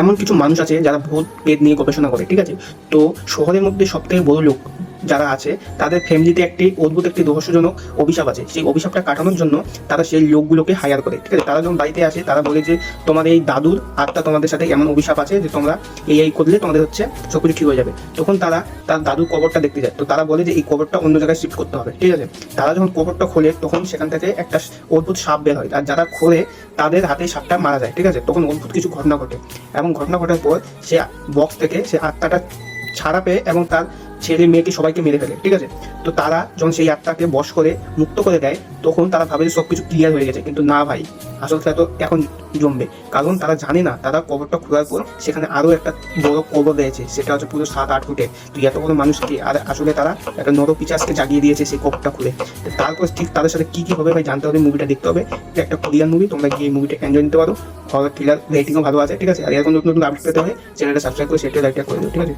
এমন কিছু মানুষ আছে যারা ভূত পেট নিয়ে গবেষণা করে, ঠিক আছে। তো শহরের মধ্যে সব থেকে বড় লোক যারা আছে তাদের ফ্যামিলিতে একটি অদ্ভুত একটি রহস্যজনক অভিশাপ আছে। সেই অভিশাপটা কাটানোর জন্য তারা সেই লোকগুলোকে হায়ার করে, ঠিক আছে। তারা যখন বাড়িতে আসে তারা বলে যে তোমার এই দাদুর আত্মা তোমাদের সাথে এমন অভিশাপ আছে যে তোমরা এই করলে তোমাদের হচ্ছে সবকিছু ঠিক হয়ে যাবে। তখন তারা তার দাদুর কবরটা দেখতে যায়। তো তারা বলে যে এই কবরটা অন্য জায়গায় শিফট করতে হবে, ঠিক আছে। তারা যখন কবরটা খোলে তখন সেখান থেকে একটা অদ্ভুত সাপ বের হয়, আর যারা খোলে তাদের হাতে সাপটা মারা যায়, ঠিক আছে। তখন অদ্ভুত কিছু ঘটনা ঘটে, এবং ঘটনা ঘটার পর সে বক্স থেকে সে আত্মাটা ছাড়া পেয়ে এবং তার ছেলে মেয়েকে সবাইকে মেরে ফেলে, ঠিক আছে। তো তারা যখন সেই আত্মাকে বশ করে মুক্ত করে দেয় তখন তারা ভাবে যে সবকিছু ক্লিয়ার হয়ে গেছে, কিন্তু না ভাই, আসল খেলা তো এখন জমবে। কারণ তারা জানে না তারা কবরটা খোলার পর সেখানে আরো একটা বড় কবর রয়েছে, সেটা হচ্ছে পুরো 7-8 ফুটের। তো এত বড় মানুষকে আর আসলে তারা একটা নরপিচাসকে জাগিয়ে দিয়েছে সেই কবরটা খুলে। তারপর ঠিক তাদের সাথে কি কি হবে ভাই জানতে হবে, মুভিটা দেখতে হবে। এটা একটা কোরিয়ান মুভি, তোমরা গিয়ে মুভিটা এনজয় নিতে পারো। হরর থ্রিলার রেটিংও ভালো আছে, ঠিক আছে। আর এরকম নতুন নতুন আপডেট পেতে হবে চ্যানেলটা সাবস্ক্রাইব করে সেটা লাইক করে দিও, ঠিক আছে।